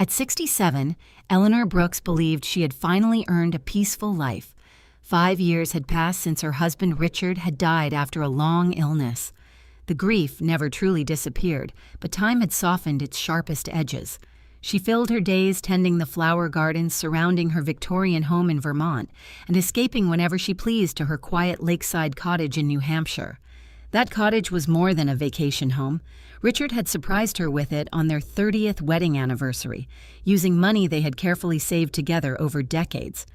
At 67, Eleanor Brooks believed she had finally earned a peaceful life. 5 years had passed since her husband Richard had died after a long illness. The grief never truly disappeared, but time had softened its sharpest edges. She filled her days tending the flower gardens surrounding her Victorian home in Vermont and escaping whenever she pleased to her quiet lakeside cottage in New Hampshire. That cottage was more than a vacation home. Richard had surprised her with it on their 30th wedding anniversary, using money they had carefully saved together over decades.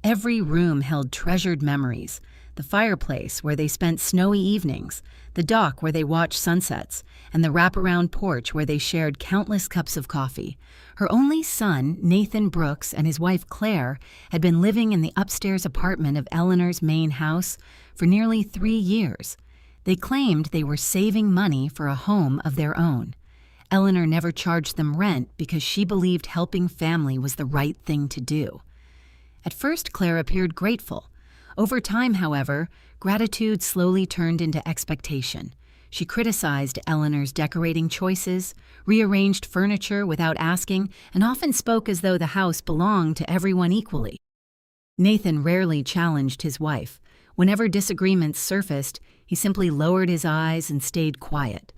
Every room held treasured memories: the fireplace where they spent snowy evenings, the dock where they watched sunsets, and the wraparound porch where they shared countless cups of coffee. Her only son, Nathan Brooks, and his wife Claire had been living in the upstairs apartment of Eleanor's main house for nearly 3 years. They claimed they were saving money for a home of their own. Eleanor never charged them rent because she believed helping family was the right thing to do. At first, Claire appeared grateful. Over time, however, gratitude slowly turned into expectation. She criticized Eleanor's decorating choices, rearranged furniture without asking, and often spoke as though the house belonged to everyone equally. Nathan rarely challenged his wife. Whenever disagreements surfaced, he simply lowered his eyes and stayed quiet.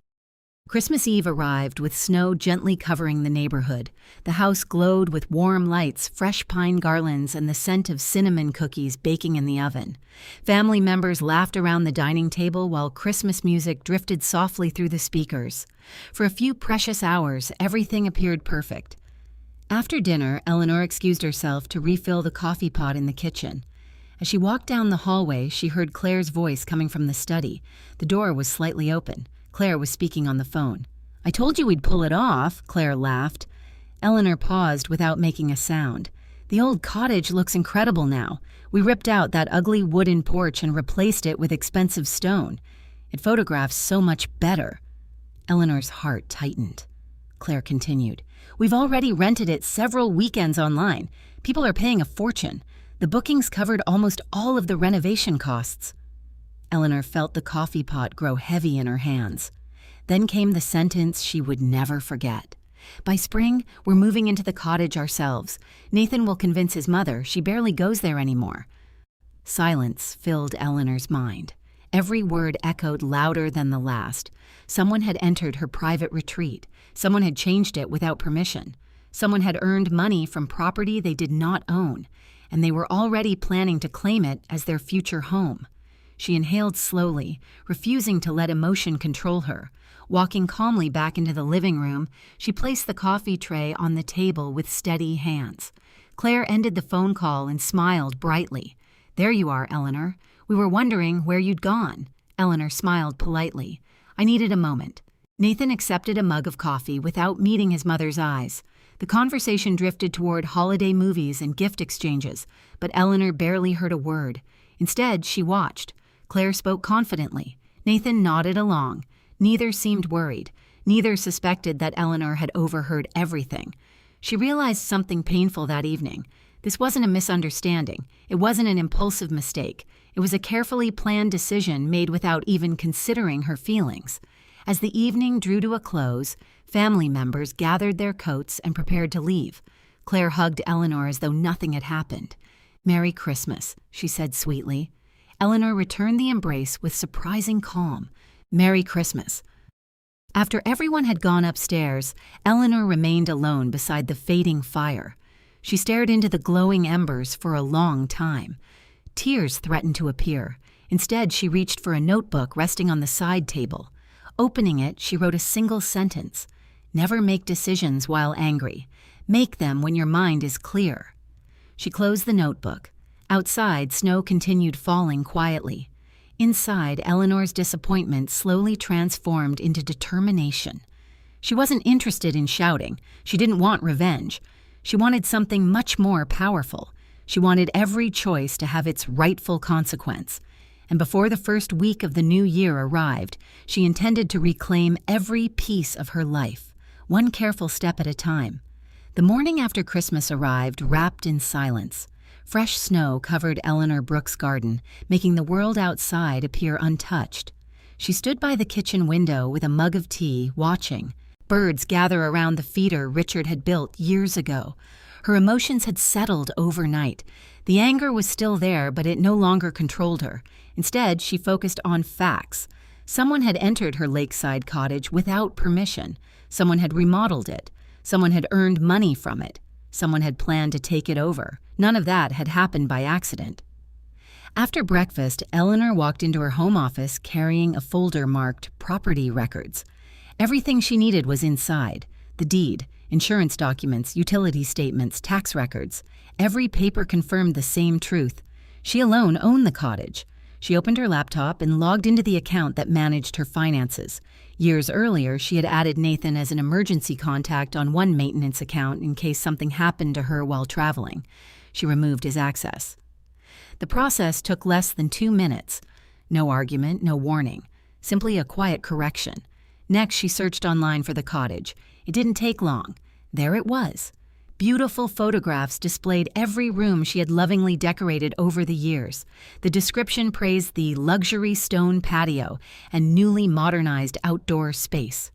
Christmas Eve arrived with snow gently covering the neighborhood. The house glowed with warm lights, fresh pine garlands, and the scent of cinnamon cookies baking in the oven. Family members laughed around the dining table while Christmas music drifted softly through the speakers. For a few precious hours, everything appeared perfect. After dinner, Eleanor excused herself to refill the coffee pot in the kitchen. As she walked down the hallway, she heard Claire's voice coming from the study. The door was slightly open. Claire was speaking on the phone. "I told you we'd pull it off," Claire laughed. Eleanor paused without making a sound. "The old cottage looks incredible now. We ripped out that ugly wooden porch and replaced it with expensive stone. It photographs so much better." Eleanor's heart tightened. Claire continued, "We've already rented it several weekends online. People are paying a fortune. The bookings covered almost all of the renovation costs." Eleanor felt the coffee pot grow heavy in her hands. Then came the sentence she would never forget. "By spring, we're moving into the cottage ourselves. Nathan will convince his mother. She barely goes there anymore." Silence filled Eleanor's mind. Every word echoed louder than the last. Someone had entered her private retreat. Someone had changed it without permission. Someone had earned money from property they did not own, and they were already planning to claim it as their future home. She inhaled slowly, refusing to let emotion control her. Walking calmly back into the living room, she placed the coffee tray on the table with steady hands. Claire ended the phone call and smiled brightly. "There you are, Eleanor. We were wondering where you'd gone." Eleanor smiled politely. "I needed a moment." Nathan accepted a mug of coffee without meeting his mother's eyes. The conversation drifted toward holiday movies and gift exchanges, but Eleanor barely heard a word. Instead, she watched. Claire spoke confidently. Nathan nodded along. Neither seemed worried. Neither suspected that Eleanor had overheard everything. She realized something painful that evening. This wasn't a misunderstanding. It wasn't an impulsive mistake. It was a carefully planned decision made without even considering her feelings. As the evening drew to a close, family members gathered their coats and prepared to leave. Claire hugged Eleanor as though nothing had happened. "Merry Christmas," she said sweetly. Eleanor returned the embrace with surprising calm. "Merry Christmas." After everyone had gone upstairs, Eleanor remained alone beside the fading fire. She stared into the glowing embers for a long time. Tears threatened to appear. Instead, she reached for a notebook resting on the side table. Opening it, she wrote a single sentence: "Never make decisions while angry. Make them when your mind is clear." She closed the notebook. Outside, snow continued falling quietly. Inside, Eleanor's disappointment slowly transformed into determination. She wasn't interested in shouting. She didn't want revenge. She wanted something much more powerful. She wanted every choice to have its rightful consequence. And before the first week of the new year arrived, she intended to reclaim every piece of her life, one careful step at a time. The morning after Christmas arrived, wrapped in silence. Fresh snow covered Eleanor Brooks' garden, making the world outside appear untouched. She stood by the kitchen window with a mug of tea, watching. Birds gather around the feeder Richard had built years ago. Her emotions had settled overnight. The anger was still there, but it no longer controlled her. Instead, she focused on facts. Someone had entered her lakeside cottage without permission. Someone had remodeled it. Someone had earned money from it. Someone had planned to take it over. None of that had happened by accident. After breakfast, Eleanor walked into her home office carrying a folder marked Property Records. Everything she needed was inside: the deed, insurance documents, utility statements, tax records. Every paper confirmed the same truth. She alone owned the cottage. She opened her laptop and logged into the account that managed her finances. Years earlier, she had added Nathan as an emergency contact on one maintenance account in case something happened to her while traveling. She removed his access. The process took less than 2 minutes. No argument, no warning. Simply a quiet correction. Next, she searched online for the cottage. It didn't take long. There it was. Beautiful photographs displayed every room she had lovingly decorated over the years. The description praised the luxury stone patio and newly modernized outdoor space.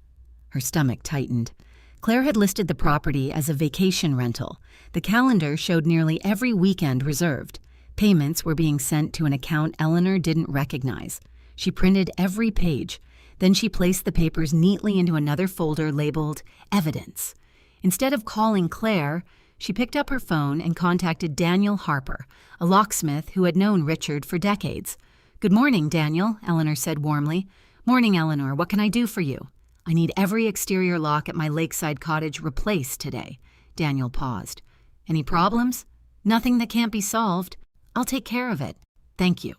Her stomach tightened. Claire had listed the property as a vacation rental. The calendar showed nearly every weekend reserved. Payments were being sent to an account Eleanor didn't recognize. She printed every page. Then she placed the papers neatly into another folder labeled Evidence. Instead of calling Claire, she picked up her phone and contacted Daniel Harper, a locksmith who had known Richard for decades. "Good morning, Daniel," Eleanor said warmly. "Morning, Eleanor. What can I do for you?" "I need every exterior lock at my lakeside cottage replaced today." Daniel paused. "Any problems?" "Nothing that can't be solved." "I'll take care of it. Thank you."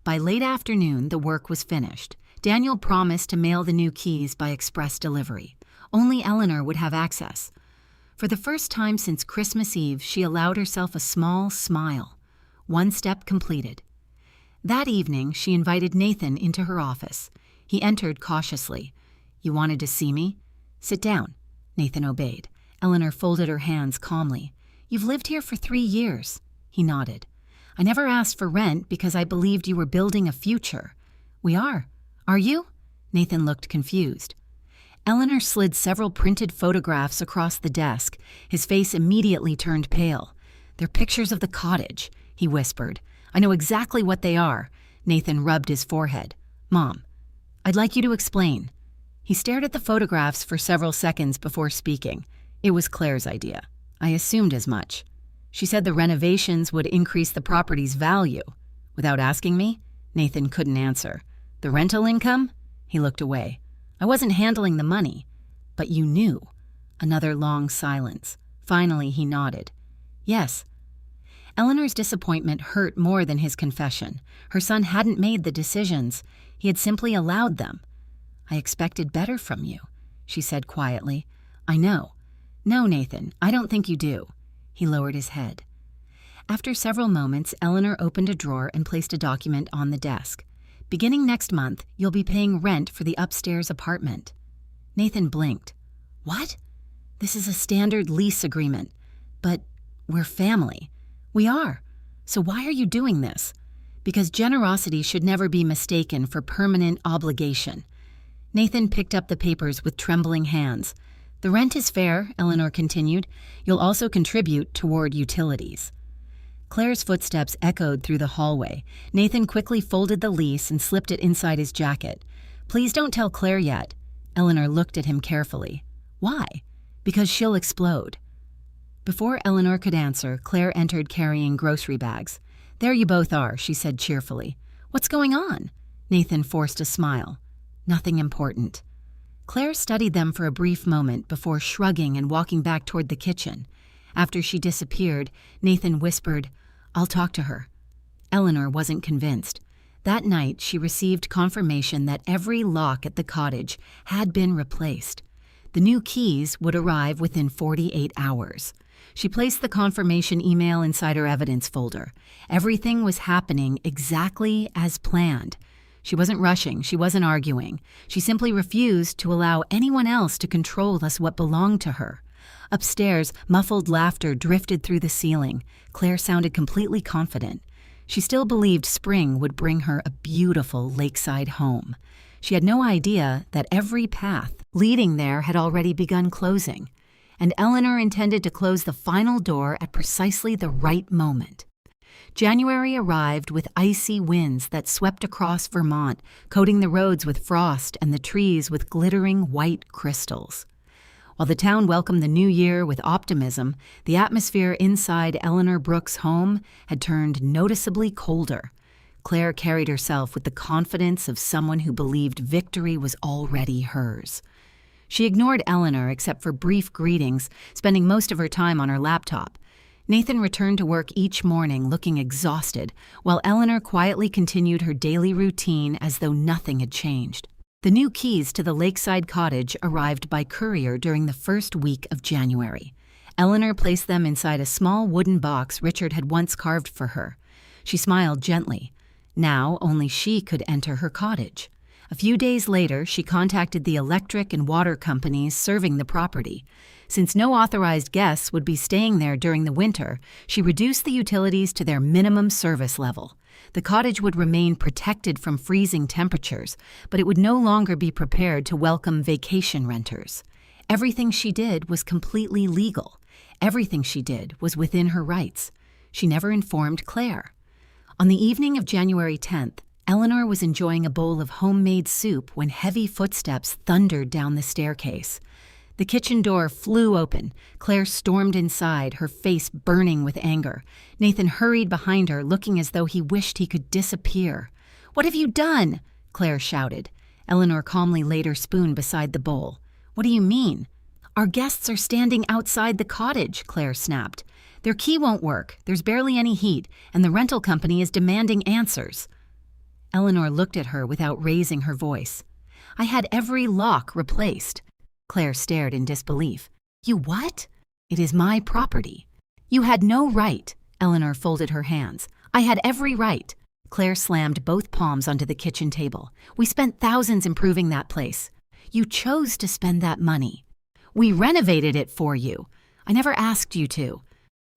By late afternoon, the work was finished. Daniel promised to mail the new keys by express delivery. Only Eleanor would have access. For the first time since Christmas Eve, she allowed herself a small smile. One step completed. That evening, she invited Nathan into her office. He entered cautiously. "You wanted to see me?" "Sit down." Nathan obeyed. Eleanor folded her hands calmly. "You've lived here for 3 years." He nodded. "I never asked for rent because I believed you were building a future." "We are. Are you?" Nathan looked confused. Eleanor slid several printed photographs across the desk. His face immediately turned pale. "They're pictures of the cottage," he whispered. "I know exactly what they are." Nathan rubbed his forehead. "Mom, I'd like you to explain." He stared at the photographs for several seconds before speaking. "It was Claire's idea. I assumed as much. She said the renovations would increase the property's value." "Without asking me?" Nathan couldn't answer. "The rental income?" He looked away. "I wasn't handling the money." "But you knew." Another long silence. Finally, he nodded. "Yes." Eleanor's disappointment hurt more than his confession. Her son hadn't made the decisions. He had simply allowed them. "I expected better from you," she said quietly. "I know." "No, Nathan, I don't think you do." He lowered his head. After several moments, Eleanor opened a drawer and placed a document on the desk. "Beginning next month, you'll be paying rent for the upstairs apartment." Nathan blinked. "What?" "This is a standard lease agreement. But we're family." "We are. So why are you doing this?" "Because generosity should never be mistaken for permanent obligation." Nathan picked up the papers with trembling hands. "The rent is fair," Eleanor continued. "You'll also contribute toward utilities." Claire's footsteps echoed through the hallway. Nathan quickly folded the lease and slipped it inside his jacket. "Please don't tell Claire yet." Eleanor looked at him carefully. "Why?" "Because she'll explode." Before Eleanor could answer, Claire entered carrying grocery bags. "There you both are," she said cheerfully. "What's going on?" Nathan forced a smile. "Nothing important." Claire studied them for a brief moment before shrugging and walking back toward the kitchen. After she disappeared, Nathan whispered, "I'll talk to her." Eleanor wasn't convinced. That night, she received confirmation that every lock at the cottage had been replaced. The new keys would arrive within 48 hours. She placed the confirmation email inside her evidence folder. Everything was happening exactly as planned. She wasn't rushing, she wasn't arguing. She simply refused to allow anyone else to control what belonged to her. Upstairs, muffled laughter drifted through the ceiling. Claire sounded completely confident. She still believed spring would bring her a beautiful lakeside home. She had no idea that every path leading there had already begun closing, and Eleanor intended to close the final door at precisely the right moment. January arrived with icy winds that swept across Vermont, coating the roads with frost and the trees with glittering white crystals. While the town welcomed the new year with optimism, the atmosphere inside Eleanor Brooks' home had turned noticeably colder. Claire carried herself with the confidence of someone who believed victory was already hers. She ignored Eleanor except for brief greetings, spending most of her time on her laptop. Nathan returned to work each morning looking exhausted, while Eleanor quietly continued her daily routine as though nothing had changed. The new keys to the lakeside cottage arrived by courier during the first week of January. Eleanor placed them inside a small wooden box Richard had once carved for her. She smiled gently. Now only she could enter her cottage. A few days later, she contacted the electric and water companies serving the property. Since no authorized guests would be staying there during the winter, she reduced the utilities to their minimum service level. The cottage would remain protected from freezing temperatures, but it would no longer be prepared to welcome vacation renters. Everything she did was completely legal. Everything she did was within her rights. She never informed Claire. On the evening of January 10th, Eleanor was enjoying a bowl of homemade soup when heavy footsteps thundered down the staircase. The kitchen door flew open. Claire stormed inside, her face burning with anger. Nathan hurried behind her, looking as though he wished he could disappear. "What have you done?" Claire shouted. Eleanor calmly laid her spoon beside the bowl. "What do you mean?" "Our guests are standing outside the cottage," Claire snapped. "Their key won't work, there's barely any heat, and the rental company is demanding answers." Eleanor looked at her without raising her voice. "I had every lock replaced." Claire stared in disbelief. "You what?" "It is my property." "You had no right." Eleanor folded her hands. "I had every right." Claire slammed both palms onto the kitchen table. "We spent thousands improving that place. You chose to spend that money. We renovated it for you. I never asked you to."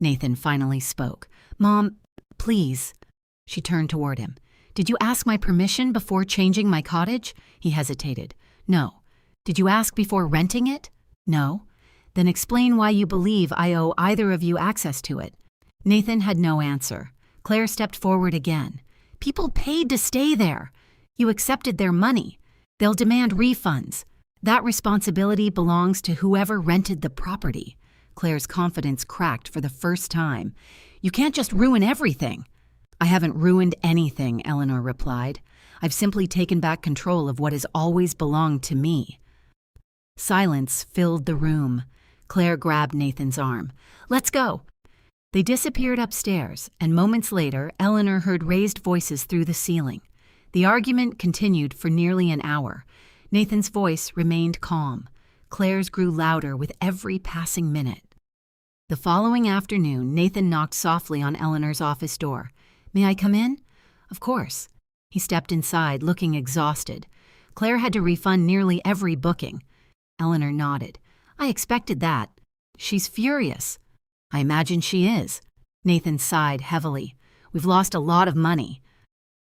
Nathan finally spoke. "Mom, please." She turned toward him. "Did you ask my permission before changing my cottage?" He hesitated. "No." "Did you ask before renting it?" "No." "Then explain why you believe I owe either of you access to it." Nathan had no answer. Claire stepped forward again. "People paid to stay there. You accepted their money. They'll demand refunds. That responsibility belongs to whoever rented the property." Claire's confidence cracked for the first time. "You can't just ruin everything." "I haven't ruined anything," Eleanor replied. "I've simply taken back control of what has always belonged to me." Silence filled the room. Claire grabbed Nathan's arm. "Let's go." They disappeared upstairs, and moments later, Eleanor heard raised voices through the ceiling. The argument continued for nearly an hour. Nathan's voice remained calm. Claire's grew louder with every passing minute. The following afternoon, Nathan knocked softly on Eleanor's office door. "May I come in?" "Of course." He stepped inside, looking exhausted. Claire had to refund nearly every booking. Eleanor nodded. "I expected that." "She's furious." "I imagine she is." Nathan sighed heavily. "We've lost a lot of money."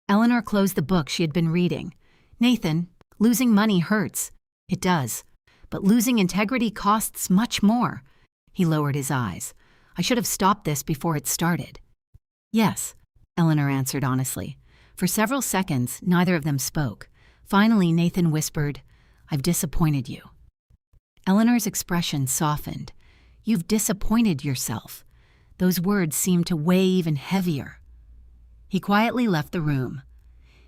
Eleanor closed the book she had been reading. "Nathan, losing money hurts." "It does. But losing integrity costs much more." He lowered his eyes. "I should have stopped this before it started." "Yes," Eleanor answered honestly. For several seconds, neither of them spoke. Finally, Nathan whispered, "I've disappointed you." Eleanor's expression softened. "You've disappointed yourself." Those words seemed to weigh even heavier. He quietly left the room.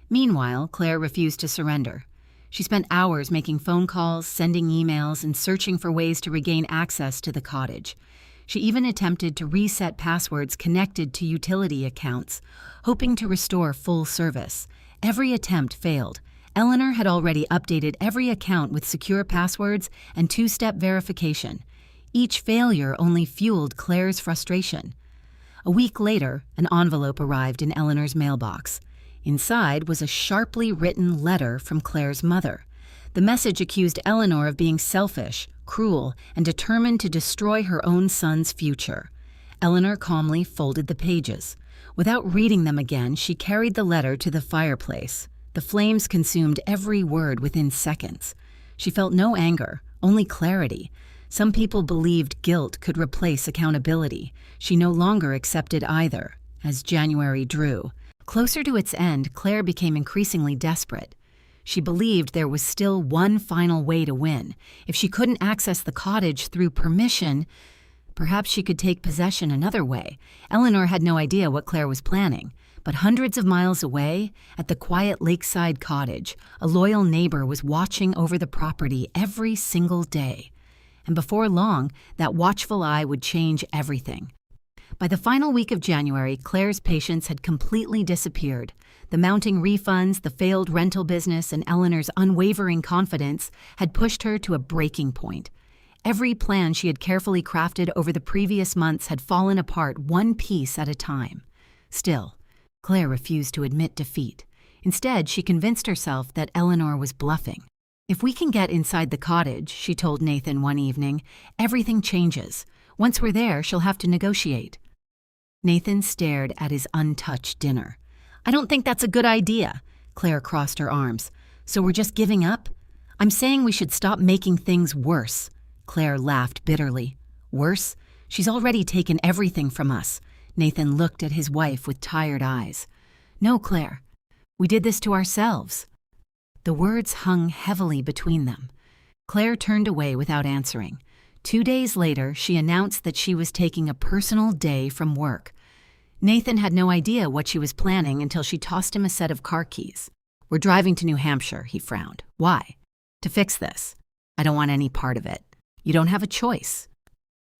Meanwhile, Claire refused to surrender. She spent hours making phone calls, sending emails, and searching for ways to regain access to the cottage. She even attempted to reset passwords connected to utility accounts, hoping to restore full service. Every attempt failed. Eleanor had already updated every account with secure passwords and two-step verification. Each failure only fueled Claire's frustration. A week later, an envelope arrived in Eleanor's mailbox. Inside was a sharply written letter from Claire's mother. The message accused Eleanor of being selfish, cruel, and determined to destroy her own son's future. Eleanor calmly folded the pages. Without reading them again, she carried the letter to the fireplace. The flames consumed every word within seconds. She felt no anger, only clarity. Some people believed guilt could replace accountability. She no longer accepted either. As January drew closer to its end, Claire became increasingly desperate. She believed there was still one final way to win. If she couldn't access the cottage through permission, perhaps she could take possession another way. Eleanor had no idea what Claire was planning. But hundreds of miles away, at the quiet lakeside cottage, a loyal neighbor was watching over the property every single day. And before long, that watchful eye would change everything. By the final week of January, Claire's patience had completely disappeared. The mounting refunds, the failed rental business, and Eleanor's unwavering confidence had pushed her to a breaking point. Every plan she had carefully crafted over the previous months had fallen apart one piece at a time. Still, Claire refused to admit defeat. Instead, she convinced herself that Eleanor was bluffing. "If we can get inside the cottage," she told Nathan one evening, "everything changes. Once we're there, she'll have to negotiate." Nathan stared at his untouched dinner. "I don't think that's a good idea." Claire crossed her arms. "So we're just giving up? I'm saying we should stop making things worse." Claire laughed bitterly. "Worse? She's already taken everything from us." Nathan looked at his wife with tired eyes. "No, Claire. We did this to ourselves." The words hung heavily between them. Claire turned away without answering. 2 days later, she announced that she was taking a personal day from work. Nathan had no idea what she was planning until she tossed him a set of car keys. "We're driving to New Hampshire," he frowned. "Why?" "To fix this. I don't want any part of it." "You don't have a choice."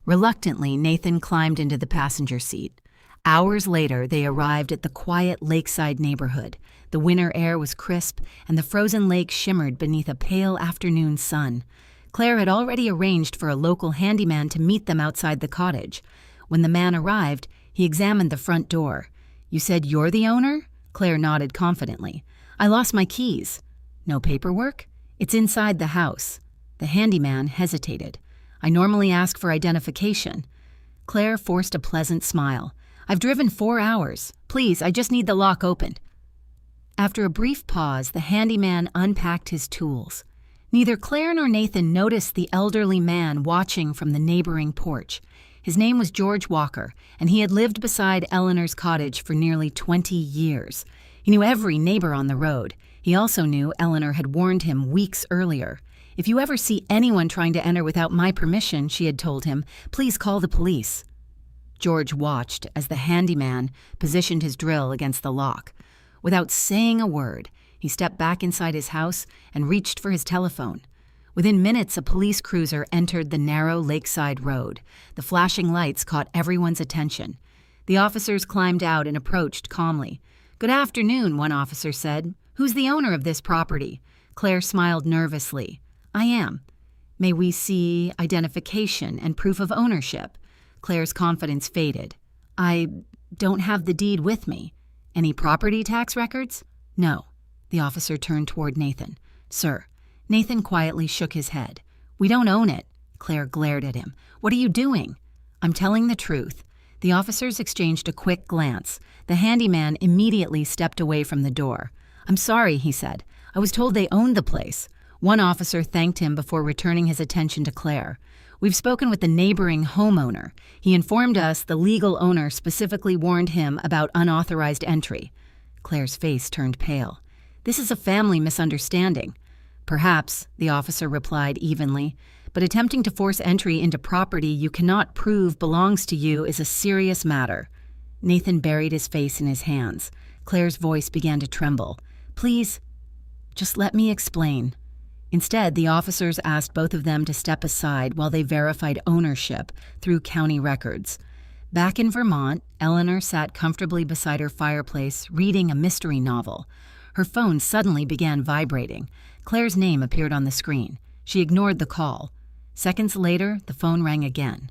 Reluctantly, Nathan climbed into the passenger seat. Hours later, they arrived at the quiet lakeside neighborhood. The winter air was crisp, and the frozen lake shimmered beneath a pale afternoon sun. Claire had already arranged for a local handyman to meet them outside the cottage. When the man arrived, he examined the front door. "You said you're the owner?" Claire nodded confidently. "I lost my keys." "No paperwork?" "It's inside the house." The handyman hesitated. "I normally ask for identification." Claire forced a pleasant smile. "I've driven 4 hours. Please, I just need the lock opened." After a brief pause, the handyman unpacked his tools. Neither Claire nor Nathan noticed the elderly man watching from the neighboring porch. His name was George Walker, and he had lived beside Eleanor's cottage for nearly 20 years. He knew every neighbor on the road. He also knew Eleanor had warned him weeks earlier. "If you ever see anyone trying to enter without my permission," she had told him, "please call the police." George watched as the handyman positioned his drill against the lock. Without saying a word, he stepped back inside his house and reached for his telephone. Within minutes, a police cruiser entered the narrow lakeside road. The flashing lights caught everyone's attention. The officers climbed out and approached calmly. "Good afternoon," one officer said. "Who's the owner of this property?" Claire smiled nervously. "I am." "May we see identification and proof of ownership?" Claire's confidence faded. "I don't have the deed with me." "Any property tax records?" "No." The officer turned toward Nathan. "Sir." Nathan quietly shook his head. "We don't own it." Claire glared at him. "What are you doing?" "I'm telling the truth." The officers exchanged a quick glance. The handyman immediately stepped away from the door. "I'm sorry," he said. "I was told they owned the place." One officer thanked him before returning his attention to Claire. "We've spoken with the neighboring homeowner. He informed us the legal owner specifically warned him about unauthorized entry." Claire's face turned pale. "This is a family misunderstanding." "Perhaps," the officer replied evenly, "but attempting to force entry into property you cannot prove belongs to you is a serious matter." Nathan buried his face in his hands. Claire's voice began to tremble. "Please, just let me explain." Instead, the officers asked both of them to step aside while they verified ownership through county records. Back in Vermont, Eleanor sat comfortably beside her fireplace, reading a mystery novel. Her phone suddenly began vibrating. Claire's name appeared on the screen. She ignored the call. Seconds later, the phone rang again.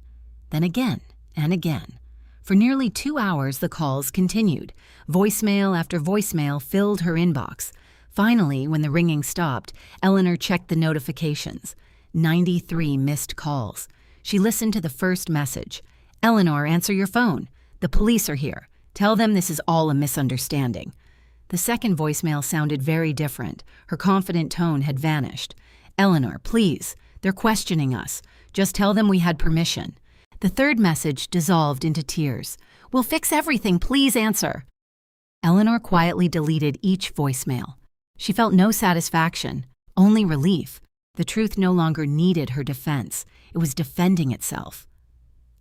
Then again and again. For nearly 2 hours, the calls continued. Voicemail after voicemail filled her inbox. Finally, when the ringing stopped, Eleanor checked the notifications. 93 missed calls. She listened to the first message. "Eleanor, answer your phone. The police are here. Tell them this is all a misunderstanding." The second voicemail sounded very different. Her confident tone had vanished. "Eleanor, please. They're questioning us. Just tell them we had permission." The third message dissolved into tears. "We'll fix everything. Please answer." Eleanor quietly deleted each voicemail. She felt no satisfaction, only relief. The truth no longer needed her defense. It was defending itself.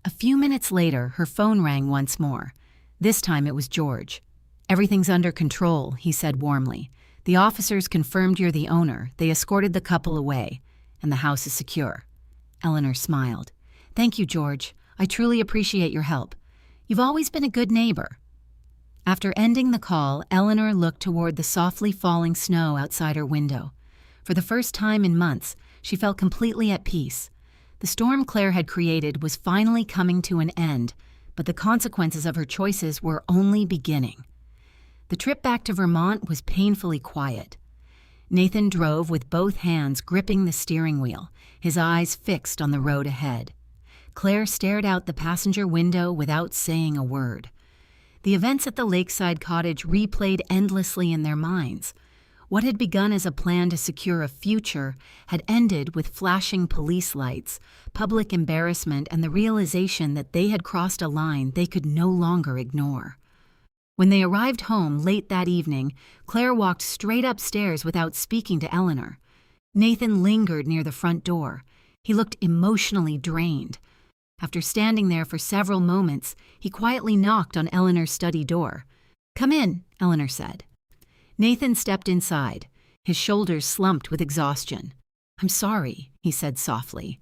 A few minutes later, her phone rang once more. This time it was George. "Everything's under control," he said warmly. "The officers confirmed you're the owner. They escorted the couple away, and the house is secure." Eleanor smiled. "Thank you, George. I truly appreciate your help. You've always been a good neighbor." After ending the call, Eleanor looked toward the softly falling snow outside her window. For the first time in months, she felt completely at peace. The storm Claire had created was finally coming to an end, but the consequences of her choices were only beginning. The trip back to Vermont was painfully quiet. Nathan drove with both hands gripping the steering wheel, his eyes fixed on the road ahead. Claire stared out the passenger window without saying a word. The events at the lakeside cottage replayed endlessly in their minds. What had begun as a plan to secure a future had ended with flashing police lights, public embarrassment, and the realization that they had crossed a line they could no longer ignore. When they arrived home late that evening, Claire walked straight upstairs without speaking to Eleanor. Nathan lingered near the front door. He looked emotionally drained. After standing there for several moments, he quietly knocked on Eleanor's study door. "Come in," Eleanor said. Nathan stepped inside. His shoulders slumped with exhaustion. "I'm sorry," he said softly.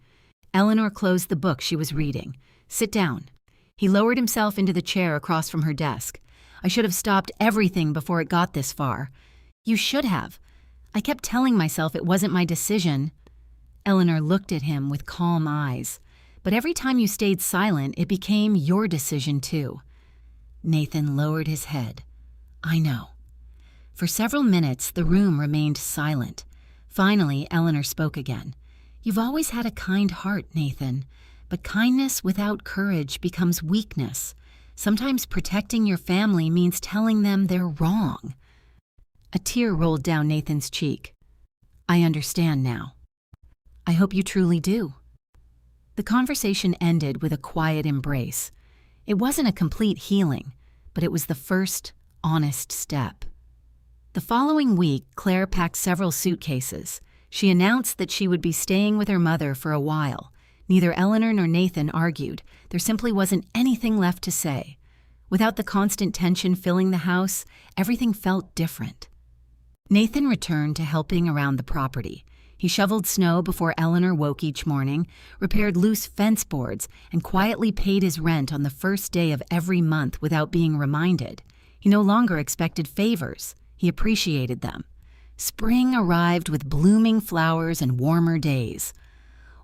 Eleanor closed the book she was reading. "Sit down." He lowered himself into the chair across from her desk. "I should have stopped everything before it got this far." "You should have. I kept telling myself it wasn't my decision." Eleanor looked at him with calm eyes. "But every time you stayed silent, it became your decision too." Nathan lowered his head. "I know." For several minutes, the room remained silent. Finally, Eleanor spoke again. "You've always had a kind heart, Nathan, but kindness without courage becomes weakness. Sometimes protecting your family means telling them they're wrong." A tear rolled down Nathan's cheek. "I understand now." "I hope you truly do." The conversation ended with a quiet embrace. It wasn't a complete healing, but it was the first honest step. The following week, Claire packed several suitcases. She announced that she would be staying with her mother for a while. Neither Eleanor nor Nathan argued. There simply wasn't anything left to say. Without the constant tension filling the house, everything felt different. Nathan returned to helping around the property. He shoveled snow before Eleanor woke each morning, repaired loose fence boards, and quietly paid his rent on the first day of every month without being reminded. He no longer expected favors. He appreciated them. Spring arrived with blooming flowers and warmer days.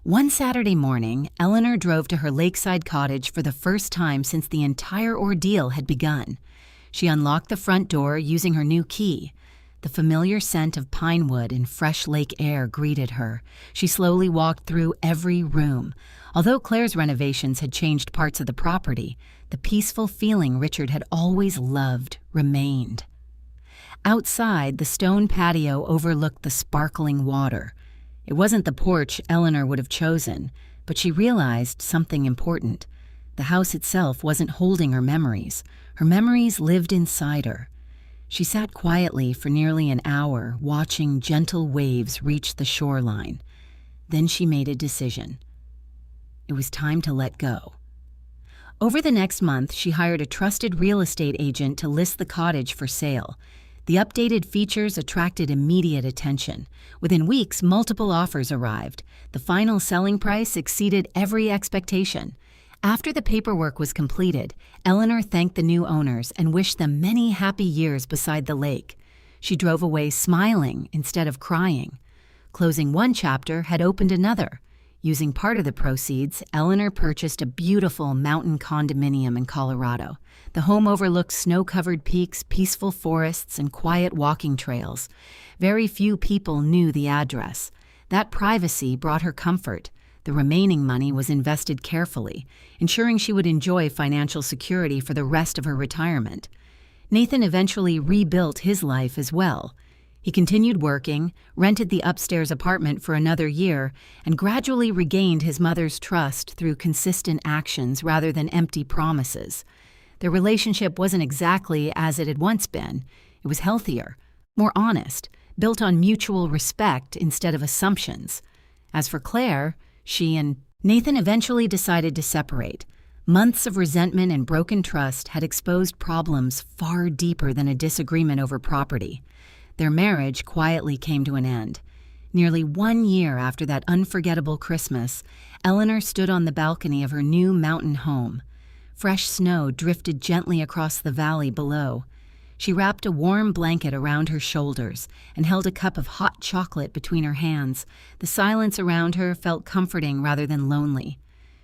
One Saturday morning, Eleanor drove to her lakeside cottage for the first time since the entire ordeal had begun. She unlocked the front door using her new key. The familiar scent of pine wood and fresh lake air greeted her. She slowly walked through every room. Although Claire's renovations had changed parts of the property, the peaceful feeling Richard had always loved remained. Outside, the stone patio overlooked the sparkling water. It wasn't the porch Eleanor would have chosen, but she realized something important. The house itself wasn't holding her memories. Her memories lived inside her. She sat quietly for nearly an hour, watching gentle waves reach the shoreline. Then she made a decision. It was time to let go. Over the next month, she hired a trusted real estate agent to list the cottage for sale. The updated features attracted immediate attention. Within weeks, multiple offers arrived. The final selling price exceeded every expectation. After the paperwork was completed, Eleanor thanked the new owners and wished them many happy years beside the lake. She drove away smiling instead of crying. Closing one chapter had opened another. Using part of the proceeds, Eleanor purchased a beautiful mountain condominium in Colorado. The home overlooked snow-covered peaks, peaceful forests, and quiet walking trails. Very few people knew the address. That privacy brought her comfort. The remaining money was invested carefully, ensuring she would enjoy financial security for the rest of her retirement. Nathan eventually rebuilt his life as well. He continued working, rented the upstairs apartment for another year, and gradually regained his mother's trust through consistent actions rather than empty promises. Their relationship wasn't exactly as it had once been. It was healthier, more honest, built on mutual respect instead of assumptions. As for Claire, she and Nathan eventually decided to separate. Months of resentment and broken trust had exposed problems far deeper than a disagreement over property. Their marriage quietly came to an end. Nearly 1 year after that unforgettable Christmas, Eleanor stood on the balcony of her new mountain home. Fresh snow drifted gently across the valley below. She wrapped a warm blanket around her shoulders and held a cup of hot chocolate between her hands. The silence around her felt comforting rather than lonely.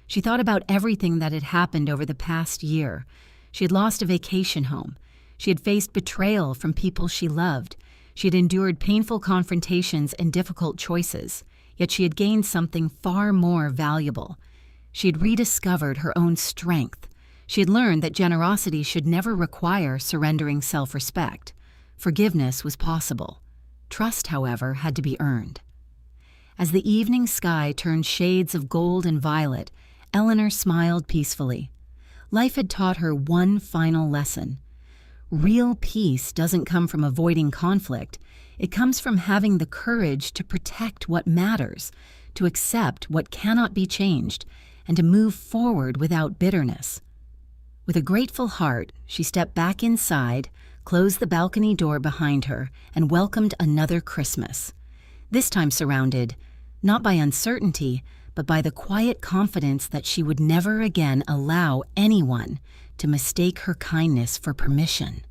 She thought about everything that had happened over the past year. She had lost a vacation home. She had faced betrayal from people she loved. She had endured painful confrontations and difficult choices, yet she had gained something far more valuable. She had rediscovered her own strength. She had learned that generosity should never require surrendering self-respect. Forgiveness was possible. Trust, however, had to be earned. As the evening sky turned shades of gold and violet, Eleanor smiled peacefully. Life had taught her one final lesson. Real peace doesn't come from avoiding conflict. It comes from having the courage to protect what matters, to accept what cannot be changed, and to move forward without bitterness. With a grateful heart, she stepped back inside, closed the balcony door behind her, and welcomed another Christmas. This time surrounded, not by uncertainty, but by the quiet confidence that she would never again allow anyone to mistake her kindness for permission.